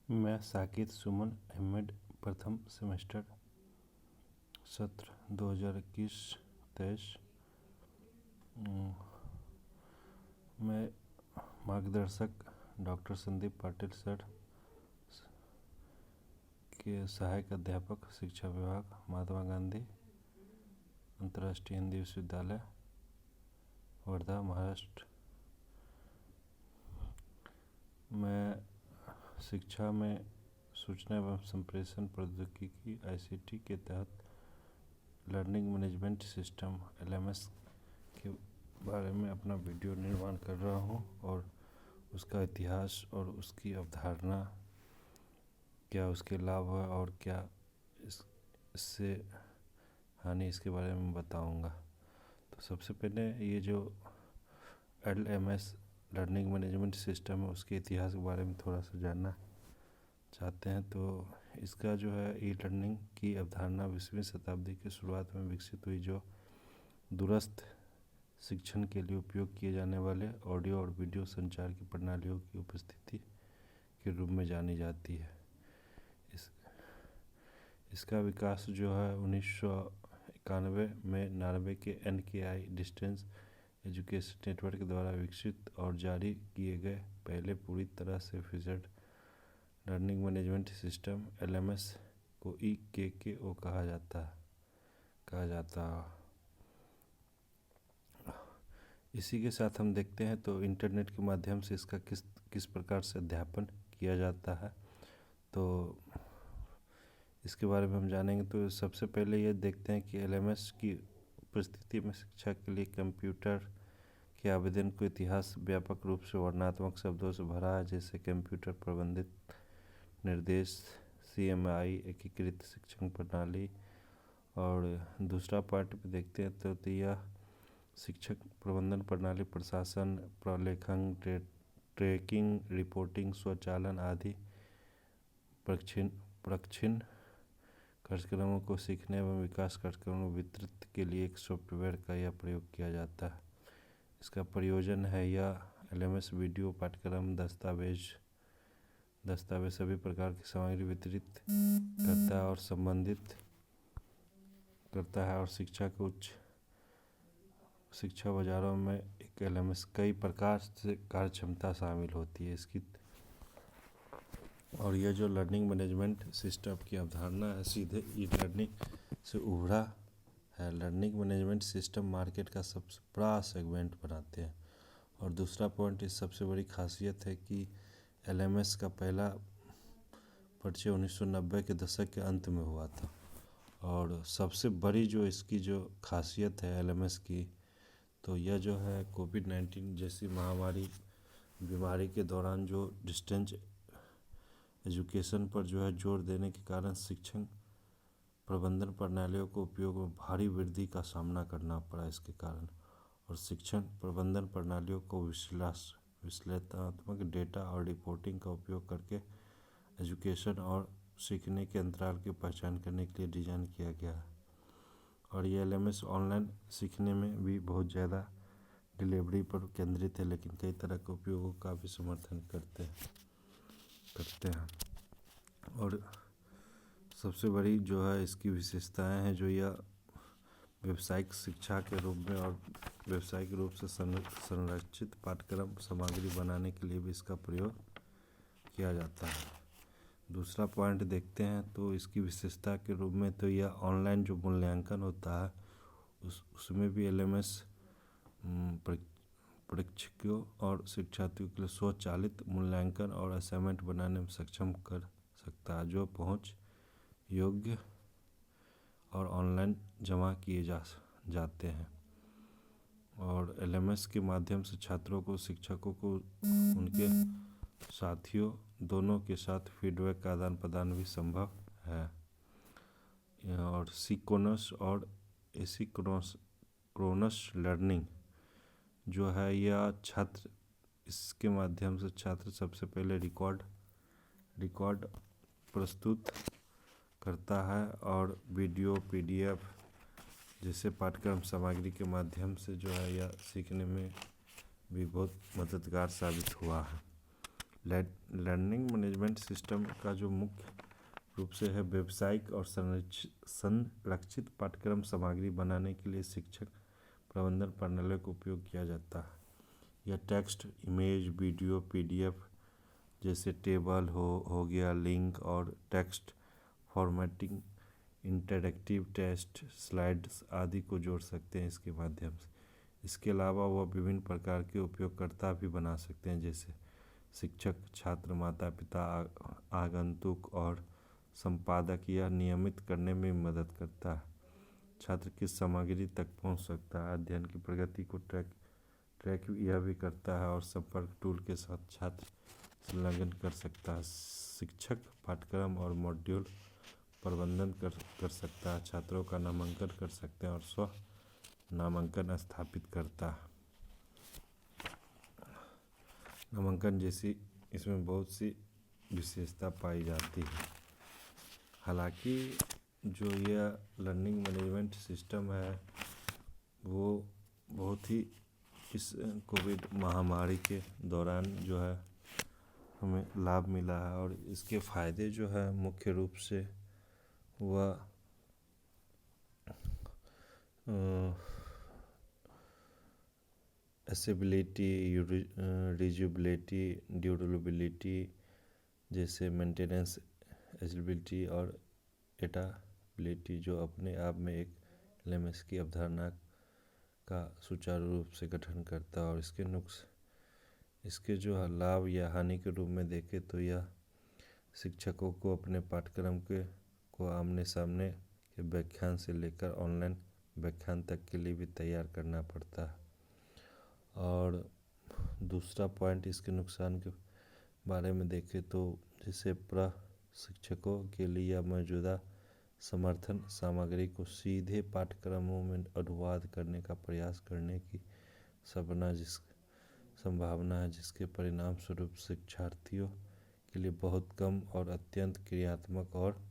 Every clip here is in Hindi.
मैं साकेत सुमन अहमद प्रथम सेमेस्टर सत्र 2021-23 मैं मार्गदर्शक डॉक्टर संदीप पाटिल सर के सहायक अध्यापक शिक्षा विभाग महात्मा गांधी अंतर्राष्ट्रीय हिंदी विश्वविद्यालय वर्धा महाराष्ट्र। मैं शिक्षा में सूचना एवं संप्रेषण प्रौद्योगिकी ICT के तहत लर्निंग मैनेजमेंट सिस्टम LMS के बारे में अपना वीडियो निर्माण कर रहा हूं और उसका इतिहास और उसकी अवधारणा क्या, उसके लाभ है और क्या इससे हानि, इसके बारे में बताऊंगा। तो सबसे पहले ये जो LMS लर्निंग मैनेजमेंट सिस्टम है उसके इतिहास के बारे में थोड़ा सा जानना चाहते हैं। तो इसका जो है ई लर्निंग की अवधारणा 20वीं शताब्दी की शुरुआत में विकसित हुई, जो दूरस्थ शिक्षण के लिए उपयोग किए जाने वाले ऑडियो और वीडियो संचार की प्रणालियों की उपस्थिति के रूप में जानी जाती है। इसका विकास जो है 1991 में नॉर्वे के NKI डिस्टेंस एजुकेशन नेटवर्क द्वारा विकसित और जारी किए गए पहले पूरी तरह से featured learning management system LMS को EKKO कहा जाता। इसी के साथ हम देखते हैं तो इंटरनेट के माध्यम से इसका किस प्रकार से अध्यापन किया जाता है, तो इसके बारे में हम जानेंगे। तो सबसे पहले ये देखते हैं कि LMS की उपस्थिति में शिक्षा के लिए कंप्यूटर के आवेदन को इतिहास व्यापक रूप से वर्णनात्मक शब्दों से भरा है, जैसे कंप्यूटर प्रबंधित निर्देश CMI एकीकृत शिक्षण प्रणाली। और दूसरा पार्ट पे देखते हैं तो यह शिक्षक प्रबंधन प्रणाली प्रशासन, प्रलेखन, ट्रैकिंग, रिपोर्टिंग, स्वचालन आदि प्रशिक्षण कार्यक्रमों को सीखने एवं विकास कार्यक्रमों वितरित के लिए एक सॉफ्टवेयर का यह प्रयोग किया जाता है। इसका प्रयोजन है यह LMS वीडियो, पाठ्यक्रम, दस्तावेज सभी प्रकार की सामग्री वितरित करता है और संबंधित करता है। और शिक्षा के उच्च शिक्षा बाजारों में एक LMS कई प्रकार से कार्यक्षमता शामिल होती है इसकी। और यह जो लर्निंग मैनेजमेंट सिस्टम की अवधारणा है सीधे ई लर्निंग से उभरा है। लर्निंग मैनेजमेंट सिस्टम मार्केट का सबसे बड़ा सेगमेंट बनाते हैं। और दूसरा पॉइंट, इस सबसे बड़ी खासियत है कि LMS का पहला परिचय 1990 के दशक के अंत में हुआ था। और सबसे बड़ी जो इसकी जो खासियत है LMS की, तो यह जो है कोविड-19 जैसी बीमारी के दौरान जो डिस्टेंस एजुकेशन पर जो है जोर देने के कारण शिक्षण प्रबंधन प्रणालियों को उपयोग में भारी वृद्धि का सामना करना पड़ा इसके कारण। और शिक्षण प्रबंधन प्रणालियों को विश्लेषणात्मक डेटा और रिपोर्टिंग का उपयोग करके एजुकेशन और सीखने के अंतराल की पहचान करने के लिए डिज़ाइन किया गया है। और ये LMS ऑनलाइन सीखने में भी बहुत ज़्यादा डिलीवरी पर केंद्रित है, लेकिन कई तरह के उपयोगों का भी समर्थन करते हैं। और सबसे बड़ी जो है इसकी विशेषताएं हैं, जो यह व्यावसायिक शिक्षा के रूप में और व्यावसायिक रूप से संरचित पाठ्यक्रम सामग्री बनाने के लिए भी इसका प्रयोग किया जाता है। दूसरा पॉइंट देखते हैं तो इसकी विशेषता के रूप में, तो यह ऑनलाइन जो मूल्यांकन होता है उसमें भी LMS परीक्षकों और शिक्षार्थियों के लिए स्वचालित मूल्यांकन और असाइनमेंट बनाने में सक्षम कर सकता है, जो पहुंच योग्य और ऑनलाइन जमा किए जाते हैं। और LMS के माध्यम से छात्रों को, शिक्षकों को, उनके साथियों दोनों के साथ फीडबैक का आदान प्रदान भी संभव है। और सिंक्रोनस और एसिंक्रोनस लर्निंग जो है यह छात्र, इसके माध्यम से छात्र सबसे पहले रिकॉर्ड प्रस्तुत करता है और वीडियो, PDF जैसे पाठ्यक्रम सामग्री के माध्यम से जो है यह सीखने में भी बहुत मददगार साबित हुआ है। लर्निंग मैनेजमेंट सिस्टम का जो मुख्य रूप से है व्यावसायिक और संरक्षित पाठ्यक्रम सामग्री बनाने के लिए शिक्षक प्रबंधन प्रणालियों का उपयोग किया जाता है। यह टेक्स्ट, इमेज, वीडियो, पीडीएफ जैसे टेबल हो गया, लिंक और text formatting, interactive test, slides आदि को जोड़ सकते हैं इसके माध्यम से। इसके अलावा वह विभिन्न प्रकार के उपयोगकर्ता भी बना सकते हैं, जैसे शिक्षक, छात्र, माता पिता, आगंतुक और संपादक। यह नियमित करने में मदद करता है छात्र किस सामग्री तक पहुंच सकता है, अध्ययन की प्रगति को ट्रैक यह भी करता है और संपर्क टूल के साथ छात्र संलग्न कर सकता है। शिक्षक पाठ्यक्रम और मॉड्यूल प्रबंधन कर सकता है, छात्रों का नामांकन कर सकते हैं और स्व नामांकन स्थापित करता है। नामांकन जैसी इसमें बहुत सी विशेषता पाई जाती है। हालांकि जो यह लर्निंग मैनेजमेंट सिस्टम है वो बहुत ही इस कोविड महामारी के दौरान जो है हमें लाभ मिला है और इसके फ़ायदे जो है मुख्य रूप से वह एसेबिलिटी, रीयूजेबिलिटी, ड्यूरेबिलिटी जैसे मेंटेनेंस, एजिलिबिलिटी और एडाप्टेबिलिटी जो अपने आप में एक एलएमएस की अवधारणा का सुचारू रूप से गठन करता है। और इसके जो लाभ या हानि के रूप में देखें तो यह शिक्षकों को अपने पाठ्यक्रम को आमने सामने के व्याख्यान से लेकर ऑनलाइन व्याख्यान तक के लिए भी तैयार करना पड़ता है। और दूसरा पॉइंट इसके नुकसान के बारे में देखें तो जैसे प्रशिक्षकों के लिए या मौजूदा समर्थन सामग्री को सीधे पाठ्यक्रमों में अनुवाद करने का प्रयास करने की संभावना है, जिसके परिणाम स्वरूप शिक्षार्थियों के लिए बहुत कम और अत्यंत क्रियात्मक और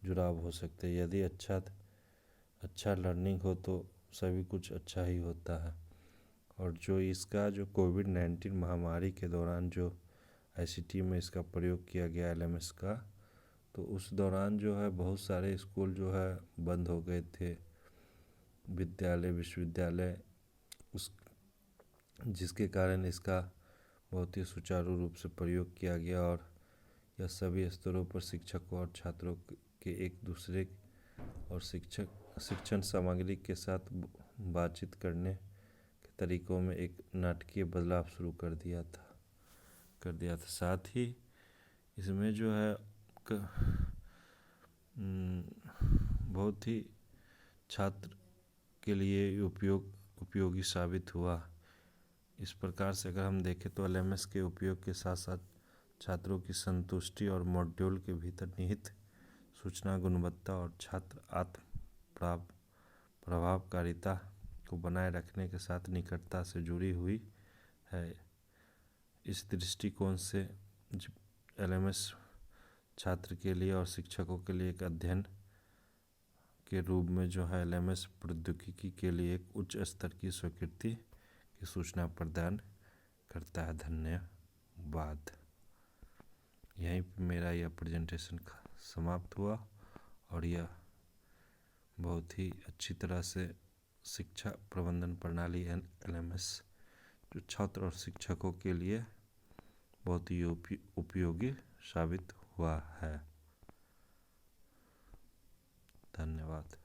जुड़ाव हो सकते हैं। यदि अच्छा लर्निंग हो तो सभी कुछ अच्छा ही होता है। और जो इसका जो कोविड-19 महामारी के दौरान जो आईसीटी में इसका प्रयोग किया गया एलएमएस का, तो उस दौरान जो है बहुत सारे स्कूल जो है बंद हो गए थे, विद्यालय, विश्वविद्यालय, जिसके कारण इसका बहुत ही सुचारू रूप से प्रयोग किया गया और यह सभी स्तरों पर शिक्षकों और छात्रों के एक दूसरे और शिक्षण सामग्री के साथ बातचीत करने के तरीकों में एक नाटकीय बदलाव शुरू कर दिया था। साथ ही इसमें जो है बहुत ही छात्र के लिए उपयोगी साबित हुआ। इस प्रकार से अगर हम देखें तो एलएमएस के उपयोग के साथ साथ छात्रों की संतुष्टि और मॉड्यूल के भीतर निहित सूचना गुणवत्ता और छात्र आत्म प्रभावकारिता को बनाए रखने के साथ निकटता से जुड़ी हुई है। इस दृष्टिकोण से एलएमएस छात्र के लिए और शिक्षकों के लिए एक अध्ययन के रूप में जो है एलएमएस प्रौद्योगिकी के लिए एक उच्च स्तर की स्वीकृति की सूचना प्रदान करता है। धन्यवाद। यहीं पे मेरा यह प्रेजेंटेशन समाप्त हुआ और यह बहुत ही अच्छी तरह से शिक्षा प्रबंधन प्रणाली एलएमएस जो छात्र और शिक्षकों के लिए बहुत ही उपयोगी साबित हुआ है। धन्यवाद।